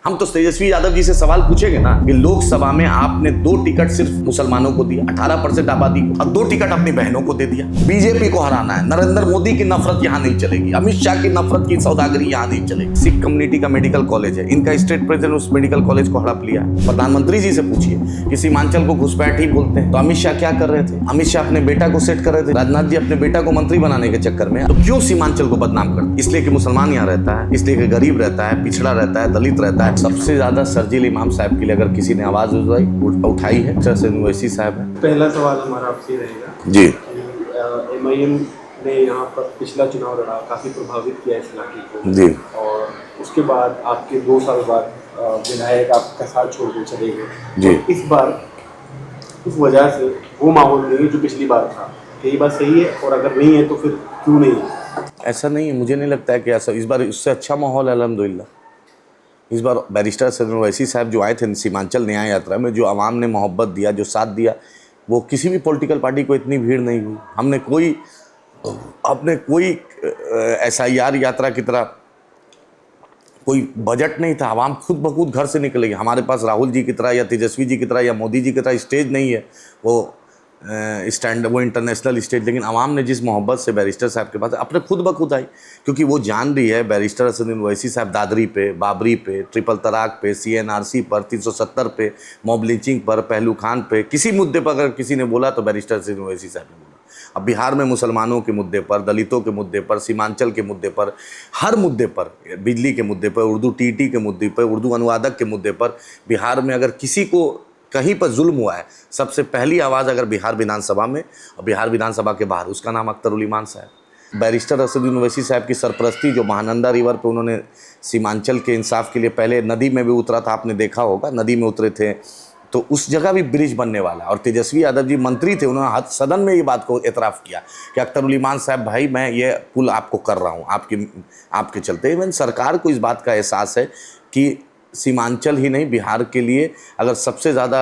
हम तो तेजस्वी यादव जी से सवाल पूछेंगे ना कि लोकसभा में आपने 2 टिकट सिर्फ मुसलमानों को दिया, 18% आबादी को, और 2 टिकट अपनी बहनों को दे दिया। बीजेपी को हराना है, नरेंद्र मोदी की नफरत यहाँ नहीं चलेगी, अमित शाह की नफरत की सौदागरी यहाँ नहीं चलेगी। सिख कम्युनिटी का मेडिकल कॉलेज है, इनका स्टेट प्रेसिडेंट उस मेडिकल कॉलेज को हड़प लिया। प्रधानमंत्री जी से पूछिए कि सीमांचल को घुसपैठ ही बोलते हैं, तो अमित शाह क्या कर रहे थे? अमित शाह अपने बेटा को सेट कर रहे थे, राजनाथ जी अपने बेटा को मंत्री बनाने के चक्कर में। तो क्यों सीमांचल को बदनाम करते? इसलिए कि मुसलमान यहाँ रहता है, इसलिए कि गरीब रहता है, पिछड़ा रहता है, दलित रहता है। सबसे ज्यादा शर्जील इमाम साहब के लिए अगर किसी ने आवाज उठाई है वैसी साहब है। पहला सवाल हमारा आपसे रहेगा जी। MIM ने यहाँ पर पिछला चुनाव लड़ा, काफी प्रभावित किया इस इलाके को जी। और उसके बाद आपके 2 साल बाद विधायक आपका साथ छोड़ के चले गए जी। तो इस बार उस वजह से वो माहौल नहीं है जो पिछली बार था। यही बात सही है? और अगर नहीं है तो फिर क्यों नहीं है? ऐसा नहीं है, मुझे नहीं लगता है कि ऐसा इस बार उससे अच्छा माहौल है अल्हम्दुलिल्लाह। इस बार बैरिस्टर सदन ओवैसी साहब जो आए थे सीमांचल न्याय यात्रा में, जो आवाम ने मोहब्बत दिया, जो साथ दिया, वो किसी भी पॉलिटिकल पार्टी को इतनी भीड़ नहीं हुई। हमने कोई SIR यात्रा की तरह कोई बजट नहीं था, आवाम खुद ब खुद घर से निकलेगी। हमारे पास राहुल जी की तरह या तेजस्वी जी की तरह या मोदी जी की तरह स्टेज नहीं है, वो इंटरनेशनल स्टेज, लेकिन आवाम ने जिस मोहब्बत से बैरिस्टर साहब के पास अपने खुद ब खुद आई, क्योंकि वो जान रही है बैरिस्टर असदुद्दीन ओवैसी साहब दादरी पे, बाबरी पे, ट्रिपल तलाक पे, CNRC पर, 370 पे, मॉब लिंचिंग पर, पहलू खान पे, किसी मुद्दे पर अगर किसी ने बोला तो बैरिस्टर असदुद्दीन ओवैसी साहब ने बोला। अब बिहार में मुसलमानों के मुद्दे पर, दलितों के मुद्दे पर, सीमांचल के मुद्दे पर, हर मुद्दे पर, बिजली के मुद्दे पर, उर्दू TT के मुद्दे पर, उर्दू अनुवादक के मुद्दे पर, बिहार में अगर किसी को कहीं पर जुल्म हुआ है, सबसे पहली आवाज़ अगर बिहार विधानसभा में और बिहार विधानसभा के बाहर, उसका नाम अख्तरुल इमान साहब। बैरिस्टर असदुद्दीन ओवैसी साहब की सरपरस्ती जो महानंदा रिवर पे उन्होंने सीमांचल के इंसाफ के लिए, पहले नदी में भी उतरा था, आपने देखा होगा, नदी में उतरे थे, तो उस जगह भी ब्रिज बनने वाला। और तेजस्वी यादव जी मंत्री थे, उन्होंने सदन में ये बात को एतराफ़ किया कि अख्तरुल इमान साहब भाई मैं ये पुल आपको कर रहा हूँ आपके चलते। इवन सरकार को इस बात का एहसास है कि सीमांचल ही नहीं, बिहार के लिए अगर सबसे ज़्यादा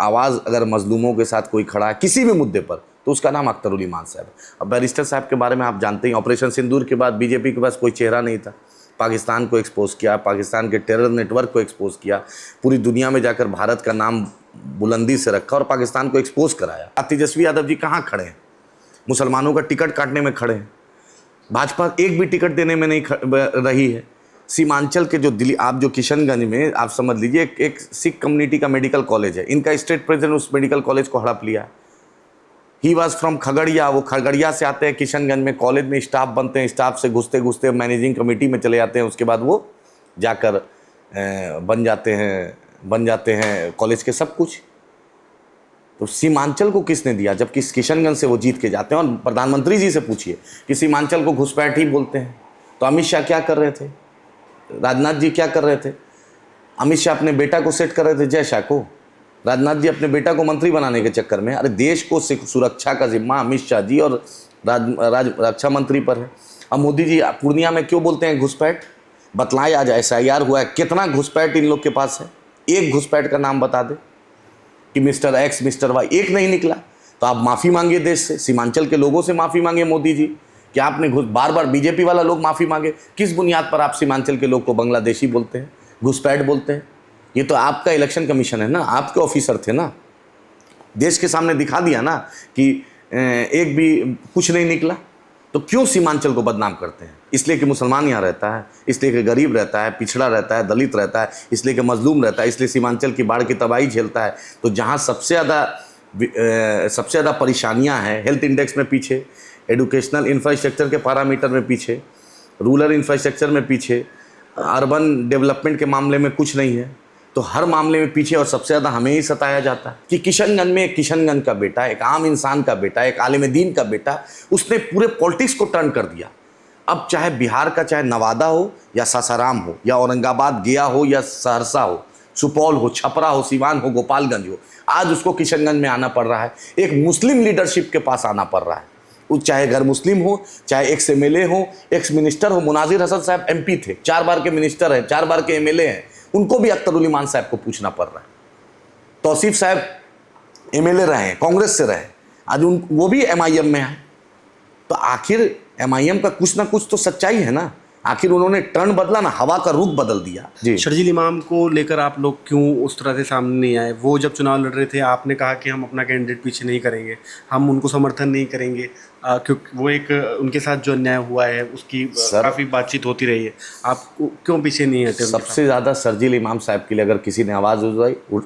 आवाज़ अगर मजलूमों के साथ कोई खड़ा है किसी भी मुद्दे पर, तो उसका नाम अख्तरुल इमान साहब है। अब बैरिस्टर साहब के बारे में आप जानते हैं, ऑपरेशन सिंदूर के बाद बीजेपी के पास कोई चेहरा नहीं था। पाकिस्तान को एक्सपोज किया, पाकिस्तान के टेरर नेटवर्क को एक्सपोज किया, पूरी दुनिया में जाकर भारत का नाम बुलंदी से रखा और पाकिस्तान को एक्सपोज कराया। तेजस्वी यादव जी कहाँ खड़े हैं? मुसलमानों का टिकट काटने में खड़े हैं। भाजपा एक भी टिकट देने में नहीं रही है। सीमांचल के जो दिल्ली, आप जो किशनगंज में आप समझ लीजिए एक सिख कम्युनिटी का मेडिकल कॉलेज है, इनका स्टेट प्रेसिडेंट उस मेडिकल कॉलेज को हड़प लिया। ही वॉज फ्रॉम खगड़िया, वो खगड़िया से आते हैं किशनगंज में, कॉलेज में स्टाफ बनते हैं, स्टाफ से घुसते घुसते मैनेजिंग कमेटी में चले जाते हैं, उसके बाद वो जाकर बन जाते हैं कॉलेज के सब कुछ। तो सीमांचल को किसने दिया, जबकि किशनगंज से वो जीत के जाते हैं। और प्रधानमंत्री जी से पूछिए कि सीमांचल को घुसपैठ ही बोलते हैं, तो अमित शाह क्या कर रहे थे, राजनाथ जी क्या कर रहे थे? अमित शाह अपने बेटा को सेट कर रहे थे, जय शाह को, राजनाथ जी अपने बेटा को मंत्री बनाने के चक्कर में। अरे देश को सुरक्षा का जिम्मा अमित शाह जी और रक्षा मंत्री पर है। अब मोदी जी पूर्णिया में क्यों बोलते हैं घुसपैठ? बतलाए आज SIR हुआ है, कितना घुसपैठ इन लोग के पास है? एक घुसपैठ का नाम बता दे कि मिस्टर X मिस्टर Y, एक नहीं निकला। तो आप माफ़ी मांगिए देश से, सीमांचल के लोगों से माफ़ी मांगिए मोदी जी कि आपने बार बार बीजेपी वाला लोग माफ़ी मांगे। किस बुनियाद पर आप सीमांचल के लोग को बांग्लादेशी बोलते हैं, घुसपैठ बोलते हैं? ये तो आपका इलेक्शन कमीशन है ना, आपके ऑफिसर थे ना, देश के सामने दिखा दिया ना कि एक भी कुछ नहीं निकला। तो क्यों सीमांचल को बदनाम करते हैं? इसलिए कि मुसलमान यहाँ रहता है, इसलिए कि गरीब रहता है, पिछड़ा रहता है, दलित रहता है, इसलिए कि मजलूम रहता है, इसलिए सीमांचल की बाढ़ की तबाही झेलता है। तो जहाँ सबसे ज़्यादा परेशानियाँ हैं, हेल्थ इंडेक्स में पीछे, एडुकेशनल इंफ्रास्ट्रक्चर के पैरामीटर में पीछे, रूरल इंफ्रास्ट्रक्चर में पीछे, अर्बन डेवलपमेंट के मामले में कुछ नहीं है, तो हर मामले में पीछे और सबसे ज़्यादा हमें ही सताया जाता है कि किशनगंज में एक किशनगंज का बेटा, एक आम इंसान का बेटा, एक आलिम दीन का बेटा, उसने पूरे पॉलिटिक्स को टर्न कर दिया। अब चाहे बिहार का, चाहे नवादा हो या सासाराम हो या औरंगाबाद गया हो या सहरसा हो, सुपौल हो, छपरा हो, सिवान हो, गोपालगंज हो, आज उसको किशनगंज में आना पड़ रहा है। एक मुस्लिम लीडरशिप के पास आना पड़ रहा है, चाहे घर मुस्लिम हो, चाहे एक्स MLA हो, एक्स मिनिस्टर हो। मुनाजिर हसन साहब MP थे, 4 बार के मिनिस्टर हैं, 4 बार के MLA हैं, उनको भी अख्तरुल इमान साहब को पूछना पड़ रहा है। तौसीफ साहब MLA रहे, कांग्रेस से रहे, आज वो भी MIM में है। तो आखिर MIM का कुछ ना कुछ तो सच्चाई है ना। आखिर उन्होंने टर्न बदला ना, हवा का रुख बदल दिया। जी शर्जील इमाम को लेकर आप लोग क्यों उस तरह से सामने नहीं आए? वो जब चुनाव लड़ रहे थे आपने कहा कि हम अपना कैंडिडेट पीछे नहीं करेंगे, हम उनको समर्थन नहीं करेंगे, क्योंकि वो एक उनके साथ जो अन्याय हुआ है उसकी काफ़ी बातचीत होती रही है। आप क्यों पीछे नहीं हटे? सबसे ज़्यादा शर्जील इमाम साहब के लिए अगर किसी ने आवाज़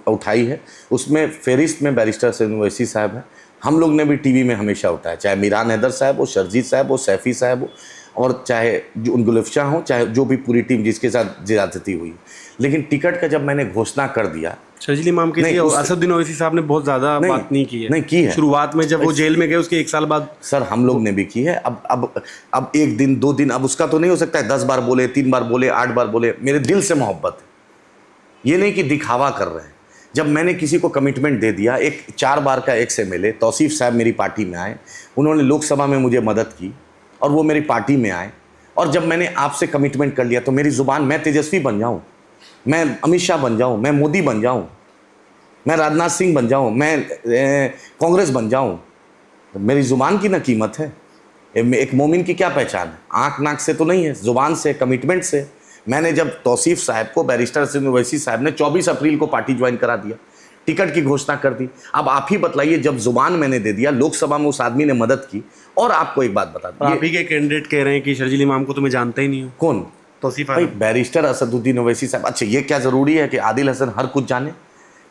उठाई है, उसमें फहरिस्त में बैरिस्टर सैयद ओवैसी साहब है। हम लोग ने भी टीवी में हमेशा उठाया, चाहे मीरान हैदर साहब हो, शर्जील साहब हो, सैफ़ी साहब हो, और चाहे जो गुलफ्शा हो, चाहे जो भी पूरी टीम जिसके साथ ज़्यादती हुई। लेकिन टिकट का जब मैंने घोषणा कर दिया, शर्जील इमाम के लिए असदुद्दीन ओवैसी साहब ने बहुत ज़्यादा बात नहीं की है। नहीं की है शुरुआत में जब वो जेल में गए उसके 1 साल बाद। सर हम लोग ने भी की है। अब 1 दिन 2 दिन, अब उसका तो नहीं हो सकता है 10 बार बोले, 3 बार बोले, 8 बार बोले। मेरे दिल से मोहब्बत है, ये नहीं कि दिखावा कर रहे हैं। जब मैंने किसी को कमिटमेंट दे दिया, एक 4 बार का एक्स MLA तौसीफ साहब मेरी पार्टी में आए, उन्होंने लोकसभा में मुझे मदद की और वो मेरी पार्टी में आए। और जब मैंने आपसे कमिटमेंट कर लिया तो मेरी ज़ुबान, मैं तेजस्वी बन जाऊँ, मैं अमित शाह बन जाऊँ, मैं मोदी बन जाऊँ, मैं राजनाथ सिंह बन जाऊँ, मैं कांग्रेस बन जाऊँ, तो मेरी ज़ुबान की ना कीमत है। एक मोमिन की क्या पहचान है? आँख नाक से तो नहीं है, ज़ुबान से, कमिटमेंट से। मैंने जब तौसीफ साहब को, बैरिस्टर सैयद ओवैसी साहब ने 24 अप्रैल को पार्टी ज्वाइन करा दिया, टिकट की घोषणा कर दी। अब आप ही बताइए, जब जुबान मैंने दे दिया, लोकसभा में उस आदमी ने मदद की। और आपको एक बात बता दूं, आप ही के कैंडिडेट कह रहे हैं कि शर्जील इमाम को तो मैं जानता ही नहीं हूँ। कौन? तौसीफ भाई बैरिस्टर असदुद्दीन ओवैसी साहब। अच्छा, ये क्या जरूरी है कि आदिल हसन हर कुछ जाने?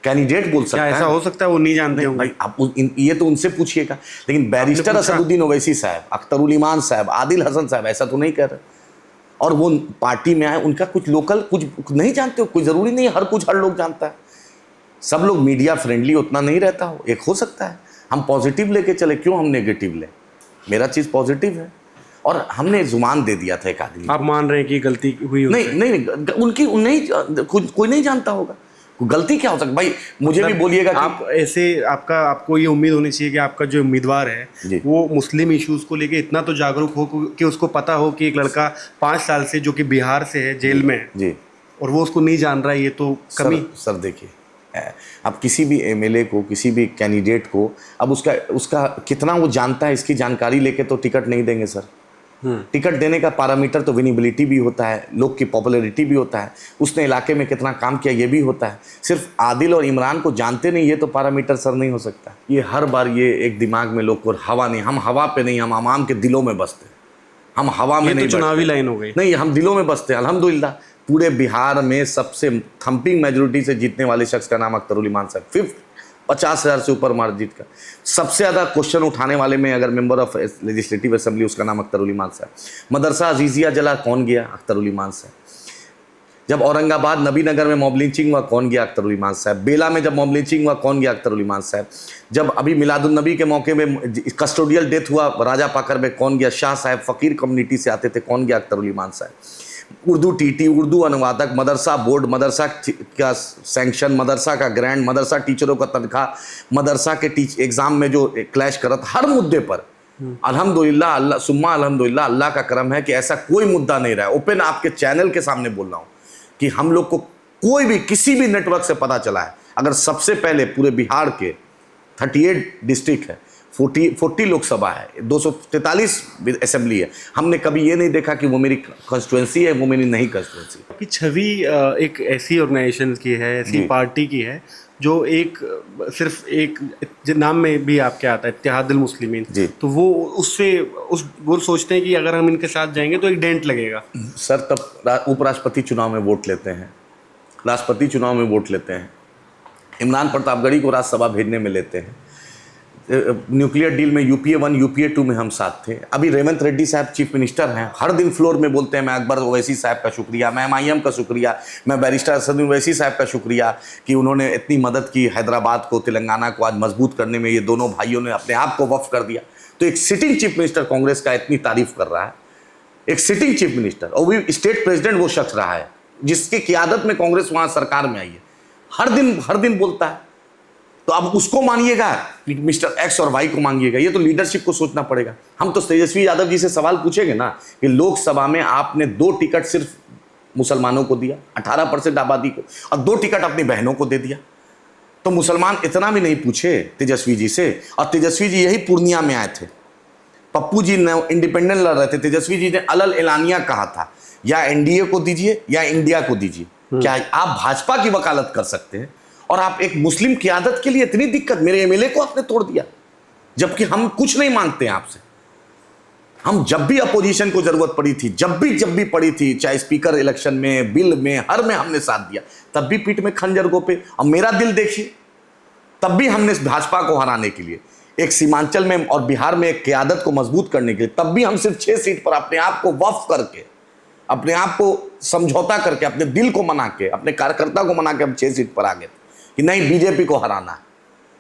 कैंडिडेट बोल सकता है? ऐसा हो सकता है वो नहीं जानते होंगे? भाई आप ये तो उनसे पूछिएगा। लेकिन बैरिस्टर असदुद्दीन ओवैसी साहब, अख्तरुल ईमान साहब, आदिल हसन साहब ऐसा तो नहीं कह रहे। और वो पार्टी में आए, उनका कुछ लोकल कुछ नहीं जानते हो? कोई ज़रूरी नहीं हर कुछ हर लोग जानता है। सब लोग मीडिया फ्रेंडली उतना नहीं रहता हो, एक हो सकता है। हम पॉजिटिव लेके चले, क्यों हम नेगेटिव ले? मेरा चीज़ पॉजिटिव है। और हमने जुबान दे दिया था एक आदमी। आप मान रहे हैं कि गलती हुई? नहीं, उनकी नहीं, कोई नहीं जानता होगा गलती क्या हो सकती। भाई मुझे भी बोलिएगा कि आप ऐसे, आपको ये उम्मीद होनी चाहिए कि आपका जो उम्मीदवार है वो मुस्लिम इश्यूज को लेके इतना तो जागरूक हो कि उसको पता हो कि एक लड़का 5 साल से जो कि बिहार से है, जेल में है जी, और वो उसको नहीं जान रहा है। ये तो कमी। सर देखिए, अब किसी भी MLA को, किसी भी कैंडिडेट को, अब उसका कितना वो जानता है, इसकी जानकारी लेके तो टिकट नहीं देंगे सर। टिकट देने का पैरामीटर तो विनिबिलिटी भी होता है, लोग की पॉपुलैरिटी भी होता है, उसने इलाके में कितना काम किया ये भी होता है। सिर्फ आदिल और इमरान को जानते नहीं, ये तो पैरामीटर सर नहीं हो सकता। ये हर बार ये एक दिमाग में लोग को, हवा नहीं, हम हवा पे नहीं, हम आवाम के दिलों में बसते हैं। हम हवा में नहीं, तो चुनावी लाइन हो गई। नहीं, हम दिलों में बसते हैं। अल्हम्दुलिल्लाह पूरे बिहार में सबसे थम्पिंग मेजोरिटी से जीतने वाले शख्स का नाम अख्तरुल ईमान साहब, 50,000 से ऊपर मार्जिन का। सबसे ज़्यादा क्वेश्चन उठाने वाले में अगर मेंबर ऑफ लेजिस्लेटिव असेंबली, उसका नाम अख्तरुल ईमान साहब। मदरसा अजीज़िया जला, कौन गया? अख्तरुल ईमान साहब। जब औरंगाबाद नबी नगर में मॉब लिंचिंग हुआ, कौन गया? अख्तरुल ईमान साहब। बेला में जब मॉब लिंचिंग हुआ, कौन गया? अख्तरुल ईमान साहब। जब अभी मिलादुन नबी के मौके में कस्टोडियल डेथ हुआ राजा पाकर में, कौन गया? शाह साहब फ़कीर कम्युनिटी से आते थे, कौन गया? अख्तरुल ईमान साहब। उर्दू TT, उर्दू अनुवादक, मदरसा बोर्ड, मदरसा का सैंक्शन, मदरसा का ग्रांट, मदरसा टीचरों का तनख्वाह, मदरसा के एग्ज़ाम में जो क्लैश करत, हर मुद्दे पर अल्हम्दुलिल्लाह, अल्लाह सुम्मा अल्हम्दुलिल्लाह, अल्लाह का करम है कि ऐसा कोई मुद्दा नहीं रहा है। ओपन आपके चैनल के सामने बोल रहा हूँ कि हम लोग को कोई भी किसी भी नेटवर्क से पता चला है, अगर सबसे पहले पूरे बिहार के 38 डिस्ट्रिक्ट है, 40 लोकसभा है, 243 असेंबली है, हमने कभी ये नहीं देखा कि वो मेरी कॉन्स्टिट्यूंसी है, वो मेरी नहीं कॉन्स्टिट्यूंसी। कि छवि एक ऐसी ऑर्गेनाइजेशन की है, ऐसी पार्टी की है जो एक सिर्फ एक नाम में भी आपके आता है इत्तेहादुल मुस्लिमीन, तो वो उससे वो सोचते हैं कि अगर हम इनके साथ जाएंगे तो एक डेंट लगेगा। सर तब उपराष्ट्रपति चुनाव में वोट लेते हैं, राष्ट्रपति चुनाव में वोट लेते हैं, इमरान प्रतापगढ़ी को राज्यसभा भेजने में लेते हैं, न्यूक्लियर डील में UPA 1 UPA 2 में हम साथ थे। अभी रेवंत रेड्डी साहब चीफ मिनिस्टर हैं, हर दिन फ्लोर में बोलते हैं मैं अकबर ओवैसी साहब का शुक्रिया, मैं MIM का शुक्रिया, मैं बैरिस्टर असदुद्दीन ओवैसी साहब का शुक्रिया कि उन्होंने इतनी मदद की हैदराबाद को, तेलंगाना को आज मजबूत करने में। ये दोनों भाइयों ने अपने आप को वक्फ कर दिया। तो एक सिटिंग चीफ मिनिस्टर कांग्रेस का इतनी तारीफ कर रहा है, एक सिटिंग चीफ मिनिस्टर, और भी स्टेट प्रेसिडेंट वो शख्स रहा है जिसकी क़ियादत में कांग्रेस वहाँ सरकार में आई है, हर दिन बोलता है। तो अब उसको मानिएगा, मिस्टर X और Y को मांगिएगा? ये तो लीडरशिप को सोचना पड़ेगा। हम तो तेजस्वी यादव जी से सवाल पूछेंगे ना कि लोकसभा में आपने 2 टिकट सिर्फ मुसलमानों को दिया, 18% आबादी को, और 2 टिकट अपनी बहनों को दे दिया। तो मुसलमान इतना भी नहीं पूछे तेजस्वी जी से। और तेजस्वी जी यही पूर्णिया में आए थे, पप्पू जी ने इंडिपेंडेंट लड़ रहे थे, तेजस्वी जी ने अलल एलानिया कहा था या एनडीए को दीजिए या इंडिया को दीजिए। क्या आप भाजपा की वकालत कर सकते हैं और आप एक मुस्लिम क़यादत के लिए इतनी दिक्कत? मेरे एमएलए को आपने तोड़ दिया, जबकि हम कुछ नहीं मांगते हैं आपसे। हम जब भी अपोजिशन को जरूरत पड़ी थी, जब भी पड़ी थी, चाहे स्पीकर इलेक्शन में, बिल में, हर में हमने साथ दिया, तब भी पीठ में खंजर गोपे। और मेरा दिल देखिए, तब भी हमने भाजपा को हराने के लिए, एक सीमांचल में और बिहार में एक क़यादत को मजबूत करने के लिए, तब भी हम सिर्फ 6 सीट पर अपने आप को वक्फ करके, अपने आप को समझौता करके, अपने दिल को मना के, अपने कार्यकर्ता को मना के हम 6 सीट पर आ गए कि नहीं, बीजेपी को हराना है,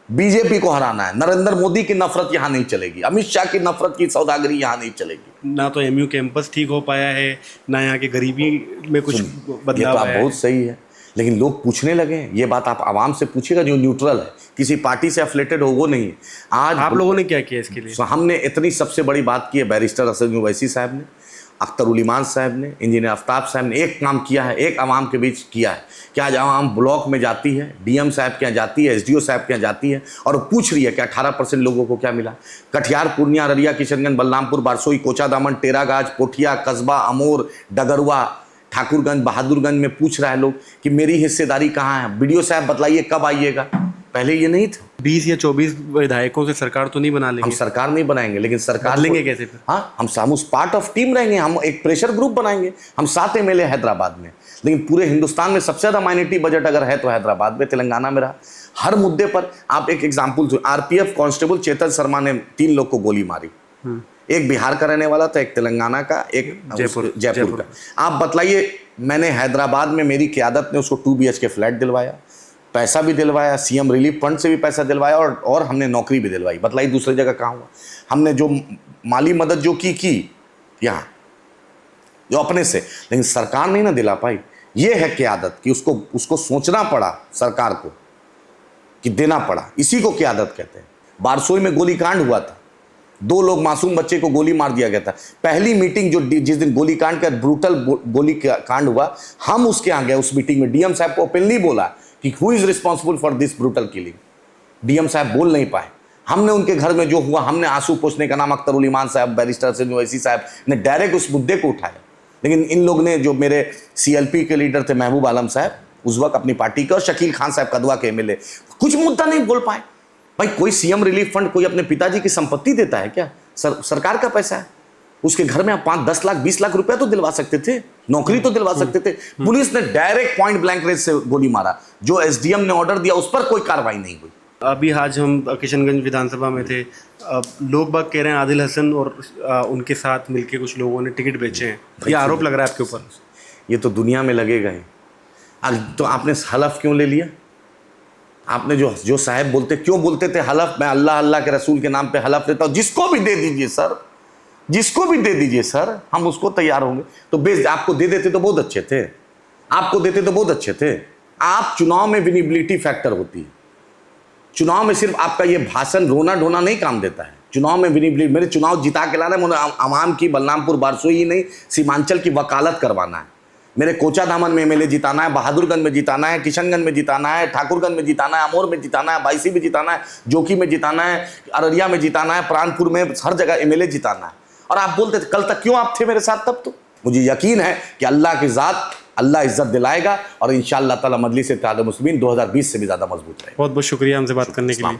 बीजेपी को हराना है। नरेंद्र मोदी की नफरत यहां नहीं चलेगी, अमित शाह की नफरत की सौदागरी यहां नहीं चलेगी। ना तो एमयू कैंपस ठीक हो पाया है, ना यहाँ की गरीबी में कुछ ये बदलाव तो आप आया है। बहुत सही है, लेकिन लोग पूछने लगे हैं। ये बात आप आवाम से पूछिएगा जो न्यूट्रल है, किसी पार्टी से एफिलेटेड हो, वो नहीं है। आज आप लोगों ने क्या किया इसके लिए? हमने इतनी सबसे बड़ी बात की है, बैरिस्टर असद ओवैसी साहब ने, अख्तर उल ईमान साहब ने, इंजीनियर आफ्ताब साहब ने एक काम किया है, एक आवाम के बीच किया है कि आज आवाम ब्लॉक में जाती है, डीएम साहब के यहाँ जाती है, एसडीओ साहब के यहाँ जाती है और पूछ रही है कि 18% लोगों को क्या मिला। कटिहार, पूर्णिया, अररिया, किशनगंज, बलरामपुर, बारसोई, कोचा दामन, टेरागाज, पोठिया, कस्बा, अमोर, डगरुआ, ठाकुरगंज, बहादुरगंज में पूछ रहा है लोग कि मेरी हिस्सेदारी कहाँ है, बीडीओ साहब बताइए कब आइएगा। पहले ये नहीं था। 20 या 24 विधायकों से सरकार तो नहीं बना हम लेंगे। सरकार नहीं बनाएंगे, लेकिन सरकार बदलेंगे कैसे फिर? हाँ, हम उस पार्ट ऑफ टीम रहेंगे, हम एक प्रेशर ग्रुप बनाएंगे। हम 7 एमएलए हैदराबाद में, लेकिन पूरे हिंदुस्तान में सबसे ज्यादा माइनॉरिटी बजट अगर है तो हैदराबाद में, तेलंगाना में रहा। हर मुद्दे पर आप एक example, RPF constable Chetan Sharma ने 3 लोग को गोली मारी, एक बिहार का रहने वाला था, एक तेलंगाना का, एक जयपुर का। आप बतलाइए, मैंने हैदराबाद में मेरी क़यादत ने उसको 2 BHK फ्लैट दिलवाया, पैसा भी दिलवाया, सीएम रिलीफ फंड से भी पैसा दिलवाया और हमने नौकरी भी दिलवाई। बतलाइए दूसरी जगह कहाँ हुआ? हमने जो माली मदद जो की यहाँ, जो अपने से, लेकिन सरकार नहीं ना दिला पाई। ये है क़यादत कि उसको सोचना पड़ा सरकार को कि देना पड़ा, इसी को क़यादत कहते हैं। बारसोई में गोलीकांड हुआ था, 2 लोग मासूम बच्चे को गोली मार दिया गया था। पहली मीटिंग जो जिस दिन गोलीकांड का ब्रूटल गोली कांड हुआ, हम उसके यहाँ गए। उस मीटिंग में डीएम साहब को ओपनली बोला कि who is responsible for this brutal killing. DM साहब बोल नहीं पाए। हमने उनके घर में जो हुआ, हमने आंसू पोंछने का नाम अख्तर उल ईमान साहब, बैरिस्टर असद ओवैसी साहब ने डायरेक्ट उस मुद्दे को उठाया। लेकिन इन लोग ने, जो मेरे सीएलपी के लीडर थे महबूब आलम साहब उस वक्त अपनी पार्टी के, और शकील खान साहब कदवा के एमएलए, कुछ मुद्दा नहीं बोल पाए। भाई कोई सीएम रिलीफ फंड कोई अपने पिताजी की संपत्ति देता है क्या? सरकार का पैसा है। उसके घर में आप 5, 10 लाख, 20 लाख रुपया तो दिलवा सकते थे, नौकरी तो दिलवा सकते थे। पुलिस ने डायरेक्ट पॉइंट ब्लैंक रेंज से गोली मारा। जो एसडीएम ने ऑर्डर दिया उस पर कोई कार्रवाई नहीं हुई। अभी आज हम किशनगंज विधानसभा में थे, लोग बाग कह रहे हैं आदिल हसन और उनके साथ मिलके कुछ लोगों ने टिकट बेचे हैं। ये आरोप लग रहा है आपके ऊपर। ये तो दुनिया में लगेगा ही। तो आपने हलफ क्यों ले लिया? आपने जो साहब बोलते, क्यों बोलते थे हलफ, मैं अल्लाह अल्लाह के रसूल के नाम पे हलफ देता हूँ, जिसको भी दे दीजिए सर, जिसको भी दे दीजिए सर, हम उसको तैयार होंगे। तो आपको दे देते तो बहुत अच्छे थे, आपको देते तो बहुत अच्छे थे। आप चुनाव में विनिबिलिटी फैक्टर होती है। चुनाव में सिर्फ आपका ये भाषण, रोना ढोना नहीं काम देता है। चुनाव में विनिबिलिटी, मेरे चुनाव जिता के लाना है, मुझे आवाम की, बलरामपुर, बारसोई ही नहीं, सीमांचल की वकालत करवाना है। मेरे कोचा दामन में एमएलए जिताना है, बहादुरगंज में जिताना है, किशनगंज में जिताना है, ठाकुरगंज में जिताना है, अमोर में जिताना है, बाईसी में जिताना है, जोकी में जिताना है, अररिया में जिताना है, प्राणपुर में, हर जगह एमएलए जिताना है। और आप बोलते थे कल तक क्यों आप थे मेरे साथ? तब तो मुझे यकीन है कि अल्लाह की ज़ात, अल्लाह इज्जत दिलाएगा और इंशाअल्लाह ताला मजलिस इत्तेहाद मुस्लिमीन 2020 से भी ज़्यादा मजबूत रहेगा। बहुत बहुत शुक्रिया हमसे बात करने के लिए।